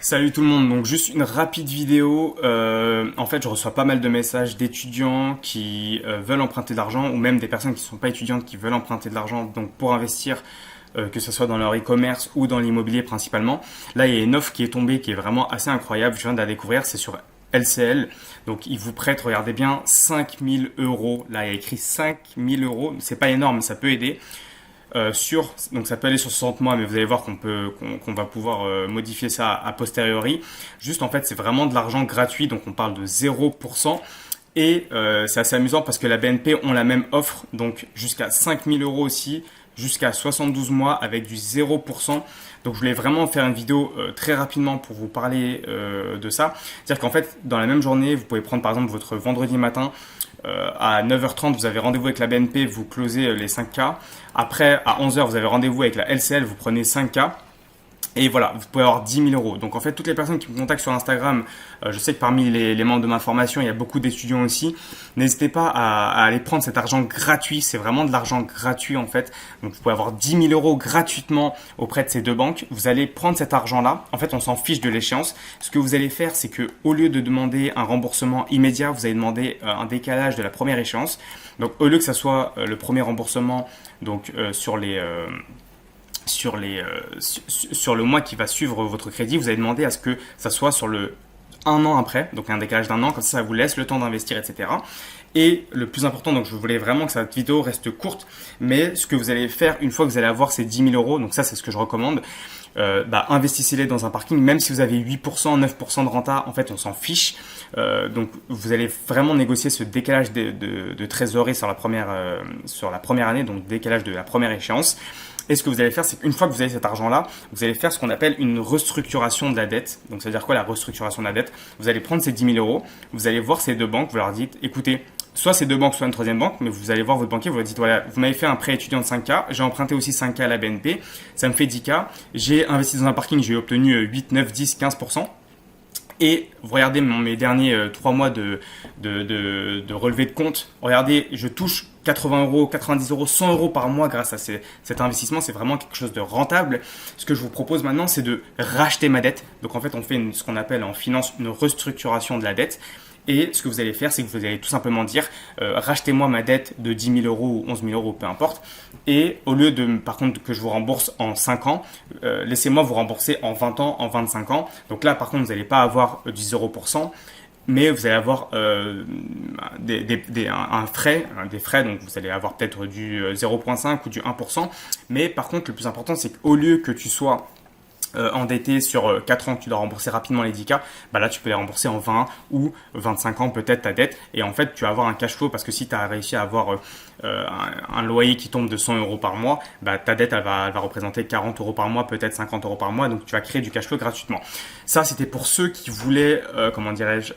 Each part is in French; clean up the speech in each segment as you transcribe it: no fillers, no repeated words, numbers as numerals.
Salut tout le monde, donc juste une rapide vidéo. En fait, je reçois pas mal de messages d'étudiants qui veulent emprunter de l'argent ou même des personnes qui ne sont pas étudiantes qui veulent emprunter de l'argent donc pour investir, que ce soit dans leur e-commerce ou dans l'immobilier principalement. Là, il y a une offre qui est tombée qui est vraiment assez incroyable. Je viens de la découvrir, c'est sur LCL. Donc, ils vous prêtent, regardez bien, 5000 euros. Là, il y a écrit 5000 euros. C'est pas énorme, mais ça peut aider. Donc ça peut aller sur 60 mois, mais vous allez voir qu'on va pouvoir modifier ça a posteriori. Juste en fait, c'est vraiment de l'argent gratuit, donc on parle de 0%. Et c'est assez amusant parce que la BNP ont la même offre, donc jusqu'à 5000 euros aussi, jusqu'à 72 mois avec du 0%. Donc je voulais vraiment faire une vidéo très rapidement pour vous parler de ça. C'est-à-dire qu'en fait, dans la même journée, vous pouvez prendre par exemple votre vendredi matin, à 9h30, vous avez rendez-vous avec la BNP, vous closez les 5K. Après, à 11h, vous avez rendez-vous avec la LCL, vous prenez 5K. Et voilà, vous pouvez avoir 10 000 euros. Donc en fait, toutes les personnes qui me contactent sur Instagram, je sais que parmi les membres de ma formation, il y a beaucoup d'étudiants aussi. N'hésitez pas à aller prendre cet argent gratuit. C'est vraiment de l'argent gratuit en fait. Donc vous pouvez avoir 10 000 euros gratuitement auprès de ces deux banques. Vous allez prendre cet argent-là. En fait, on s'en fiche de l'échéance. Ce que vous allez faire, c'est que au lieu de demander un remboursement immédiat, vous allez demander un décalage de la première échéance. Donc au lieu que ça soit le premier remboursement donc sur le mois qui va suivre votre crédit, vous allez demander à ce que ça soit sur le un an après, donc un décalage d'un an, comme ça vous laisse le temps d'investir, etc. Et le plus important, donc je voulais vraiment que cette vidéo reste courte, mais ce que vous allez faire une fois que vous allez avoir ces 10 000 euros, donc ça c'est ce que je recommande, investissez-les dans un parking, même si vous avez 8%, 9% de renta, en fait on s'en fiche. Donc vous allez vraiment négocier ce décalage de trésorerie sur la première année, donc décalage de la première échéance. Et ce que vous allez faire, c'est qu'une fois que vous avez cet argent-là, vous allez faire ce qu'on appelle une restructuration de la dette. Donc, ça veut dire quoi la restructuration de la dette? Vous allez prendre ces 10 000 euros, vous allez voir ces deux banques, vous leur dites, écoutez, soit ces deux banques, soit une troisième banque, mais vous allez voir votre banquier, vous leur dites, voilà, vous m'avez fait un prêt étudiant de 5K, j'ai emprunté aussi 5K à la BNP, ça me fait 10K, j'ai investi dans un parking, j'ai obtenu 8, 9, 10, 15%. Et vous regardez mes derniers 3 mois de relevé de compte. Regardez, je touche 80 euros, 90 euros, 100 euros par mois grâce à cet investissement. C'est vraiment quelque chose de rentable. Ce que je vous propose maintenant, c'est de racheter ma dette. Donc en fait, on fait ce qu'on appelle en finance une restructuration de la dette. Et ce que vous allez faire, c'est que vous allez tout simplement dire rachetez-moi ma dette de 10 000 euros ou 11 000 euros, peu importe. Et au lieu par contre, que je vous rembourse en 5 ans, laissez-moi vous rembourser en 20 ans, en 25 ans. Donc là, par contre, vous n'allez pas avoir du 0%. Mais vous allez avoir des frais, donc vous allez avoir peut-être du 0,5 ou du 1%. Mais par contre, le plus important, c'est qu'au lieu que tu sois endetté sur 4 ans, que tu dois rembourser rapidement les 10K, là tu peux les rembourser en 20 ou 25 ans peut-être ta dette. Et en fait, tu vas avoir un cash flow parce que si tu as réussi à avoir un loyer qui tombe de 100 euros par mois, ta dette elle va représenter 40 euros par mois, peut-être 50 euros par mois. Donc tu vas créer du cash flow gratuitement. Ça, c'était pour ceux qui voulaient,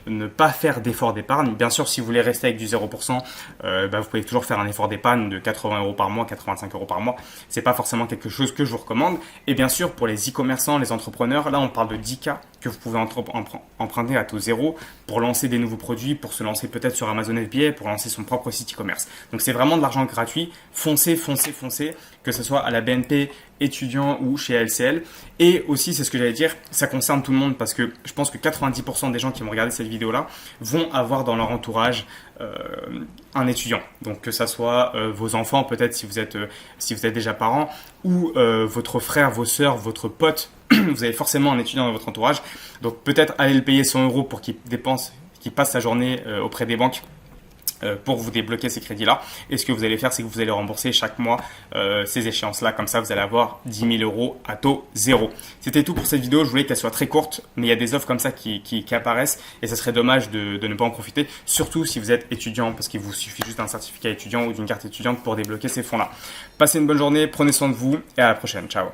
ne pas faire d'effort d'épargne. Bien sûr, si vous voulez rester avec du 0%, vous pouvez toujours faire un effort d'épargne de 80 euros par mois, 85 euros par mois. C'est pas forcément quelque chose que je vous recommande. Et bien sûr, pour les e-commerçants, les entrepreneurs, là on parle de 10K que vous pouvez emprunter à taux zéro pour lancer des nouveaux produits, pour se lancer peut-être sur Amazon FBA, pour lancer son propre site e-commerce. Donc c'est vraiment de l'argent gratuit. Foncez, que ce soit à la BNP, étudiant ou chez LCL. Et aussi, c'est ce que j'allais dire, ça concerne tout le monde parce que je pense que 90% des gens qui vont regarder cette vidéo-là vont avoir dans leur entourage un étudiant. Donc que ça soit vos enfants, peut-être si vous êtes déjà parents, ou votre frère, vos sœurs, votre pote. Vous avez forcément un étudiant dans votre entourage. Donc peut-être aller le payer 100 euros pour qu'il passe sa journée auprès des banques pour vous débloquer ces crédits-là. Et ce que vous allez faire, c'est que vous allez rembourser chaque mois ces échéances-là. Comme ça, vous allez avoir 10 000 euros à taux zéro. C'était tout pour cette vidéo. Je voulais qu'elle soit très courte, mais il y a des offres comme ça qui apparaissent et ça serait dommage de ne pas en profiter, surtout si vous êtes étudiant, parce qu'il vous suffit juste d'un certificat étudiant ou d'une carte étudiante pour débloquer ces fonds-là. Passez une bonne journée, prenez soin de vous et à la prochaine. Ciao.